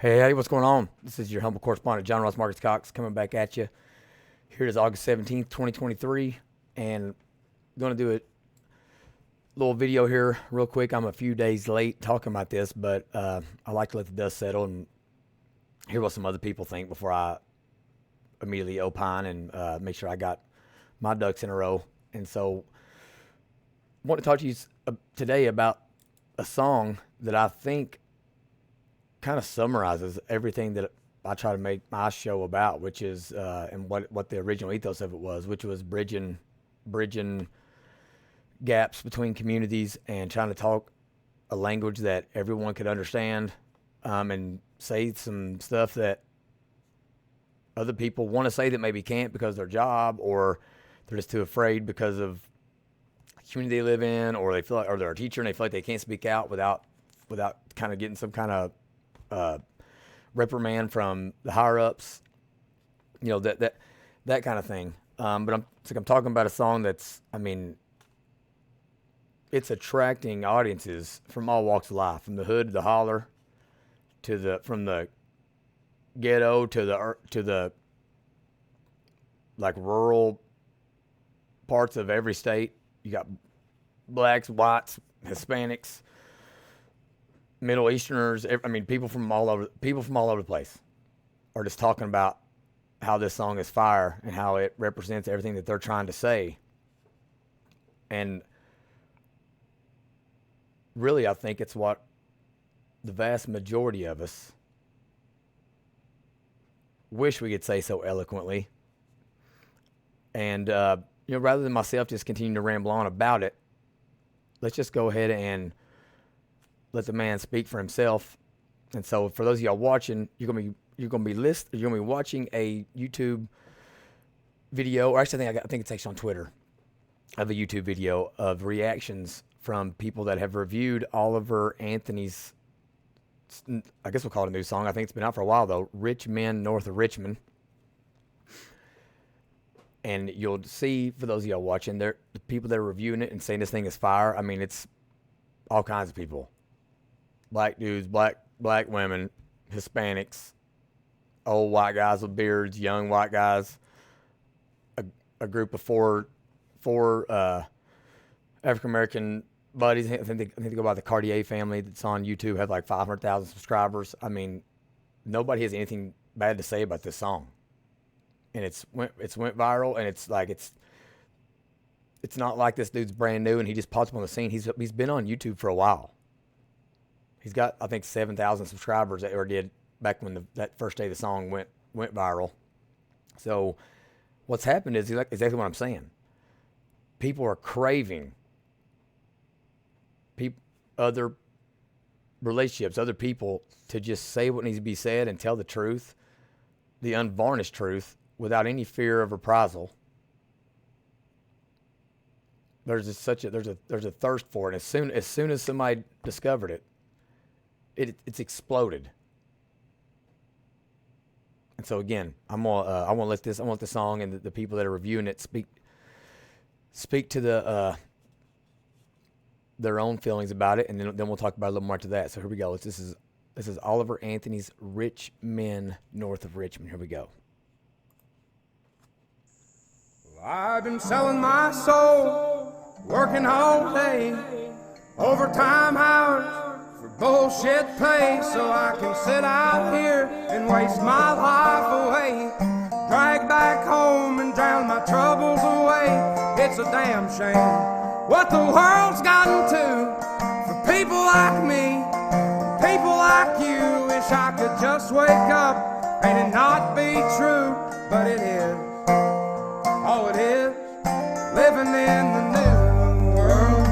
Hey, what's going on? This is your humble correspondent, John Ross Marcus Cox, coming back at you. Here it is August 17th, 2023, and I'm going to do a little video here real quick. I'm a few days late talking about this, but I like to let the dust settle and hear what some other people think before I immediately opine and make sure I got my ducks in a row. And so I want to talk to you today about a song that I think kind of summarizes everything that I try to make my show about, which is and what the original ethos of it was, which was bridging gaps between communities and trying to talk a language that everyone could understand, and say some stuff that other people want to say that maybe can't because of their job, or they're just too afraid because of the community they live in, or they feel like, or they're a teacher and they feel like they can't speak out without kind of getting some kind of reprimand from the higher ups, that kind of thing. But I'm talking about a song that's, it's attracting audiences from all walks of life, from the hood to the holler, from the ghetto to the like rural parts of every state. You got blacks, whites, Hispanics, Middle Easterners. People from all over the place are just talking about how this song is fire and how it represents everything that they're trying to say. And really, I think it's what the vast majority of us wish we could say so eloquently. And rather than myself just continuing to ramble on about it, let's just go ahead and let the man speak for himself. And so, for those of y'all watching, you're gonna be watching a YouTube video, or actually, I think it's actually on Twitter, of a YouTube video of reactions from people that have reviewed Oliver Anthony's, I guess we'll call it a new song. I think it's been out for a while though. Men North of Richmond. And you'll see, for those of y'all watching, the people that are reviewing it and saying this thing is fire. It's all kinds of people. Black dudes, black women, Hispanics, old white guys with beards, young white guys, a group of four African American buddies. I think they go by the Cartier family that's on YouTube, have like 500,000 subscribers. Nobody has anything bad to say about this song, and it's went viral, and it's not like this dude's brand new and he just pops up on the scene. He's been on YouTube for a while. He's got, I think, 7,000 subscribers that ever did back when that first day the song went viral. So what's happened is exactly what I'm saying. People are craving other relationships, other people, to just say what needs to be said and tell the truth, the unvarnished truth, without any fear of reprisal. There's a thirst for it. As soon as somebody discovered it, it's exploded. And so again, I want the song and the people that are reviewing it speak to their own feelings about it, and then we'll talk about it a little more after that. So here we go. This is Oliver Anthony's Men North of Richmond. Here we go. Well, I've been selling my soul, working all day, overtime hours for bullshit pay, so I can sit out here and waste my life away, drag back home and drown my troubles away. It's a damn shame what the world's gotten to for people like me, people like you. Wish I could just wake up and it not be true, but it is. Oh, it is living in the new world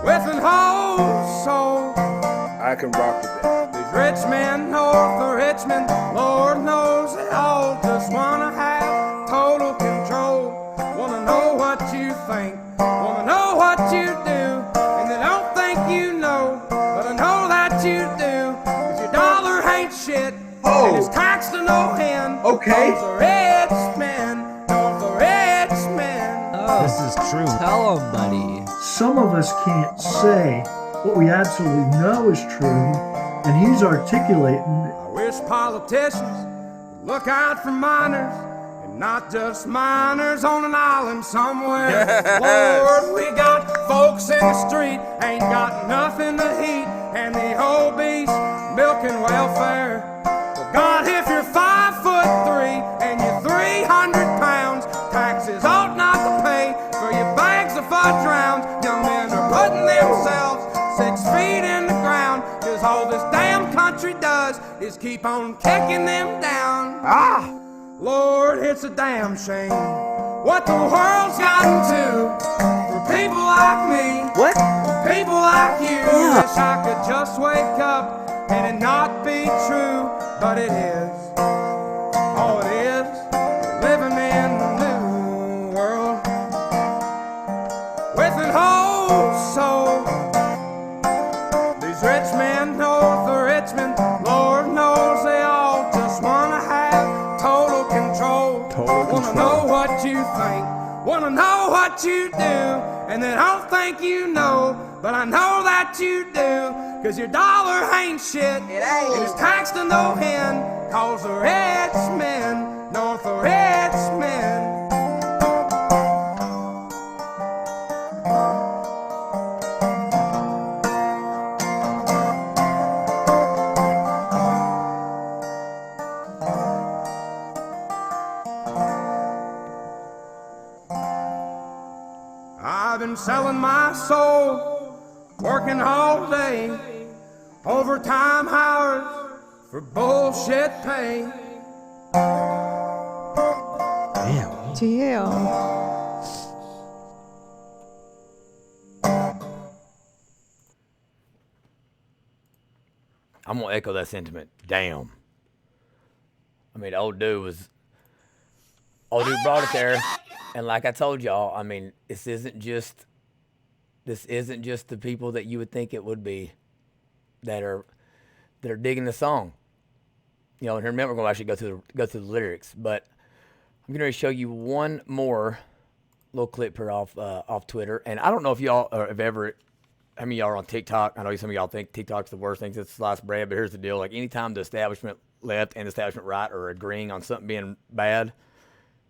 with an whole soul. I can rock with that. These rich men north of Richmond, Lord knows they all just wanna have total control. Wanna know what you think, wanna know what you do, and they don't think you know, but I know that you do, 'cause your dollar ain't shit, and it's taxed to no end. Okay. Those are rich men, those are rich men. Oh, this is true. Tell 'em, buddy. Some of us can't say what we absolutely know is true and he's articulating. I wish politicians would look out for minors, and not just minors on an island somewhere. Lord, we got folks in the street, ain't got nothing to eat, and the obese milking welfare. Well, God, if you're 5'3" and you're 300 pounds, taxes ought not to pay for your bags of fudge rounds. Young men are putting themselves 6 feet in the ground, 'cause all this damn country does is keep on kicking them down. Lord, it's a damn shame what the world's gotten to for people like me. What? People like you. Wish I could just wake up and it not be true, but it is. Oh, it is. Living in the new world with an whole soul. These rich men north of Richmond, Lord knows they all just wanna have total control. Wanna know what you think, wanna know what you do, and they don't think you know, but I know that you do, 'cause your dollar ain't shit. It ain't. It's taxed to no end, 'cause the rich men north of Richmond. I've been selling my soul, working all day, overtime hours for bullshit pay. Damn. Damn. I'm gonna echo that sentiment. Damn. I mean, old dude brought it there, and like I told y'all, I mean, this isn't just the people that you would think it would be that are digging the song. You know, and here, remember, we're gonna actually go through the lyrics, but I'm gonna show you one more little clip here off Twitter, and I don't know if y'all have ever. How many of y'all are on TikTok? I know some of y'all think TikTok's the worst thing since sliced bread, but here's the deal. Like, anytime the establishment left and the establishment right are agreeing on something being bad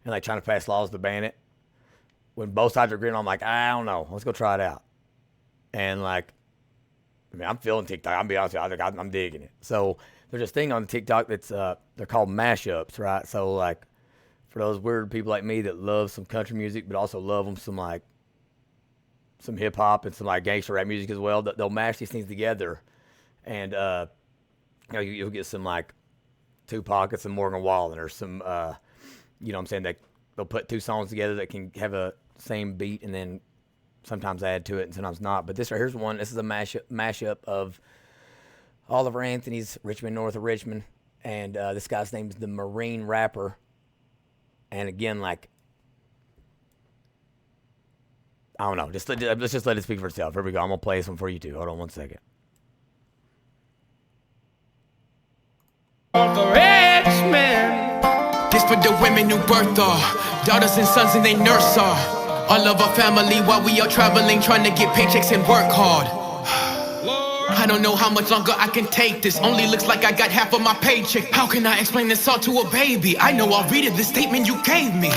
and like trying to pass laws to ban it, when both sides are agreeing, I'm like, I don't know. Let's go try it out. And like, I mean, I'm feeling TikTok. I'm be honest with you, I'm digging it. So there's this thing on TikTok that's they're called mashups, right? So like, for those weird people like me that love some country music, but also love them some hip hop and some like gangster rap music as well, they'll mash these things together, and you know, you'll get some like Tupac and some Morgan Wallen, or some you know what I'm saying, that they'll put two songs together that can have a same beat and then sometimes add to it and sometimes not. But here's one. This is a mashup of Oliver Anthony's "Men North of Richmond," and this guy's name is the Marine Rapper. And again, like, I don't know. Let's just let it speak for itself. Here we go. I'm gonna play this one for you too. Hold on one second. The rich men. This for the women who birth our daughters and sons and they nurse our all of our family while we are traveling, trying to get paychecks and work hard. I don't know how much longer I can take this. Only looks like I got half of my paycheck. How can I explain this all to a baby? I know I'll read it, the statement you gave me.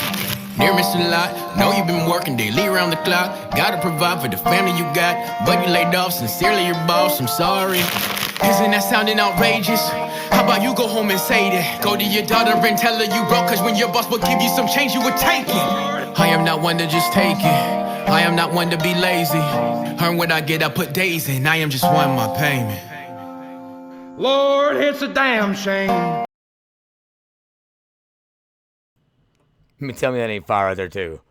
Dear Mr. Lot, know you've been working daily around the clock. Gotta provide for the family you got. But you laid off, sincerely your boss, I'm sorry. Isn't that sounding outrageous? How about you go home and say that? Go to your daughter and tell her you broke, cause when your boss will give you some change, you would take it. I am not one to just take it. I am not one to be lazy. Earn what I get, I put days in. I am just one my payment. Lord, it's a damn shame. Tell me that ain't fire right there too.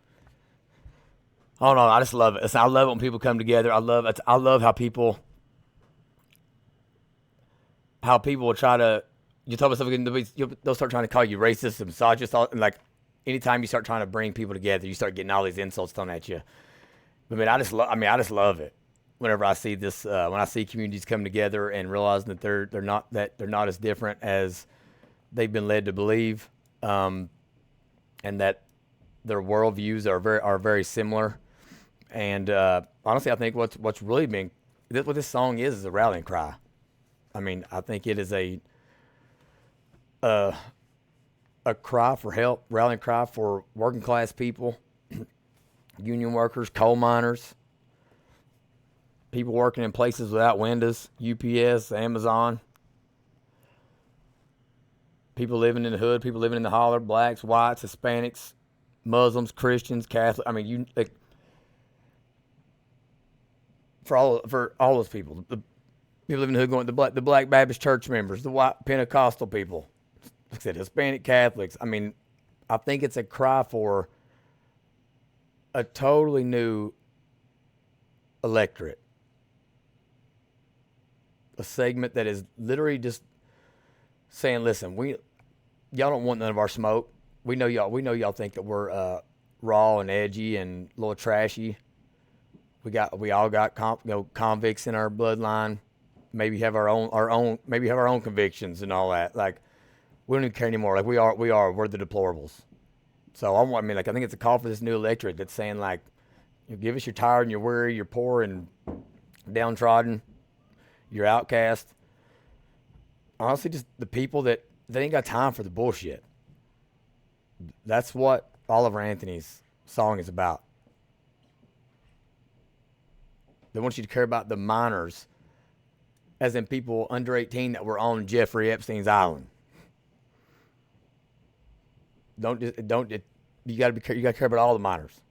Oh no, I just love it. I love it when people come together. I love how people will try to. You tell me something, they'll start trying to call you racist and misogynist. And like, anytime you start trying to bring people together, you start getting all these insults thrown at you. I mean, I just love it. Whenever I see this, when I see communities come together and realizing that they're not as different as they've been led to believe, and that their worldviews are very similar. And honestly, I think what's really been, what this song is a rallying cry. I mean, I think it is a cry for help, rallying cry for working class people, union workers, coal miners, people working in places without windows, UPS, Amazon, people living in the hood, people living in the holler, blacks, whites, Hispanics, Muslims, Christians, Catholics. I mean, for all those people, the people living in the hood, going the Black Baptist church members, the white Pentecostal people, like I said, Hispanic Catholics. I mean, I think it's a cry for a totally new electorate, a segment that is literally just saying, "Listen, y'all don't want none of our smoke. We know y'all think that we're raw and edgy and a little trashy. We all got convicts in our bloodline. Maybe have our own convictions and all that. Like, we don't even care anymore. Like, we're the deplorables." So I think it's a call for this new electorate that's saying, like, give us your tired and you're weary, you're poor and downtrodden, you're outcast. Honestly, just the people that they ain't got time for the bullshit. That's what Oliver Anthony's song is about. They want you to care about the minors, as in people under 18 that were on Jeffrey Epstein's island. You got to care about all the minors.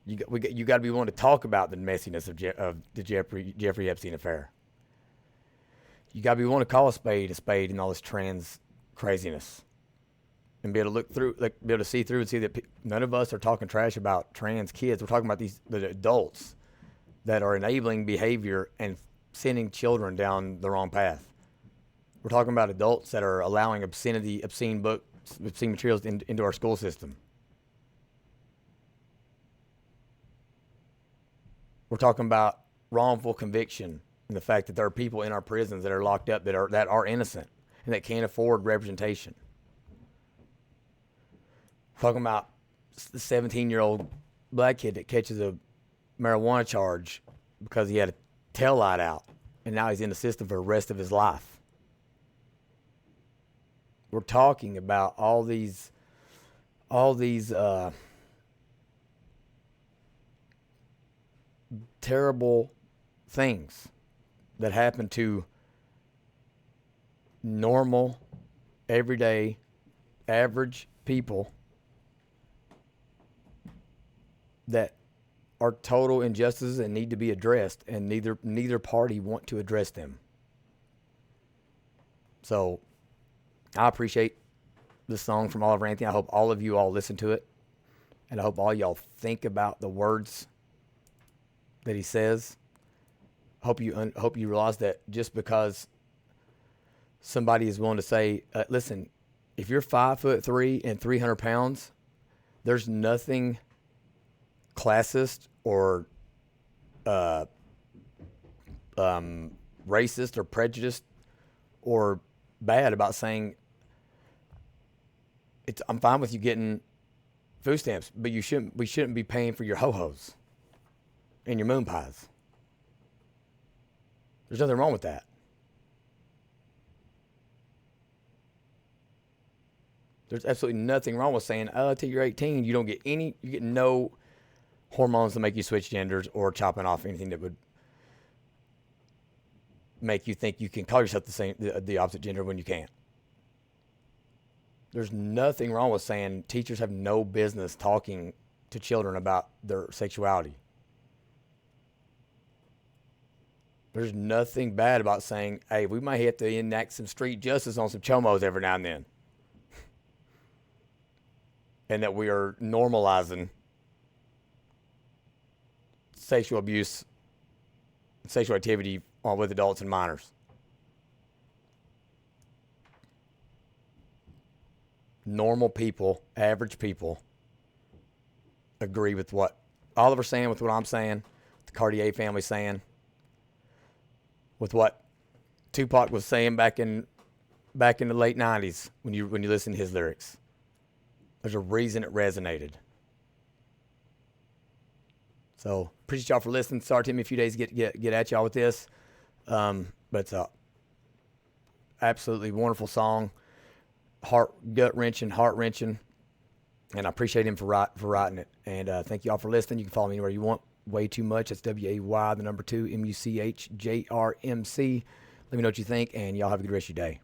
You got to be willing to talk about the messiness of the Jeffrey Epstein affair. You got to be willing to call a spade and all this trans craziness, and be able to look through, like, be able to see through and see that none of us are talking trash about trans kids. We're talking about the adults that are enabling behavior and sending children down the wrong path. We're talking about adults that are allowing obscene books, obscene materials into our school system. We're talking about wrongful conviction and the fact that there are people in our prisons that are locked up that are innocent and that can't afford representation. We're talking about the 17-year-old black kid that catches a marijuana charge because he had a tail light out, and now he's in the system for the rest of his life. We're talking about all these terrible things that happen to normal, everyday, average people that are total injustices and need to be addressed, and neither party want to address them. So I appreciate this song from Oliver Anthony. I hope all of you all listen to it, and I hope all y'all think about the words that he says. Hope you realize that just because somebody is willing to say, listen, if you're 5'3" and 300 pounds, there's nothing classist or racist or prejudiced or bad about saying I'm fine with you getting food stamps, but we shouldn't be paying for your ho-hos and your moon pies. There's nothing wrong with that. There's absolutely nothing wrong with saying, till you're 18, you get no hormones to make you switch genders or chopping off anything that would make you think you can call yourself the opposite gender when you can't. There's nothing wrong with saying teachers have no business talking to children about their sexuality. There's nothing bad about saying, hey, we might have to enact some street justice on some chomos every now and then. And that we are normalizing sexual abuse, sexual activity with adults and minors. Normal people, average people, agree with what Oliver's saying, with what I'm saying, the Cartier family's saying, with what Tupac was saying back in the late 90s when you listen to his lyrics. There's a reason it resonated. So appreciate y'all for listening. Sorry it took me a few days to get at y'all with this. But it's up. absolutely wonderful song, gut wrenching, heart wrenching, and I appreciate him for writing it. And thank you all for listening. You can follow me anywhere you want. Way Too Much. That's WAY, the number 2, MUCHJRMC. Let me know what you think, and y'all have a good rest of your day.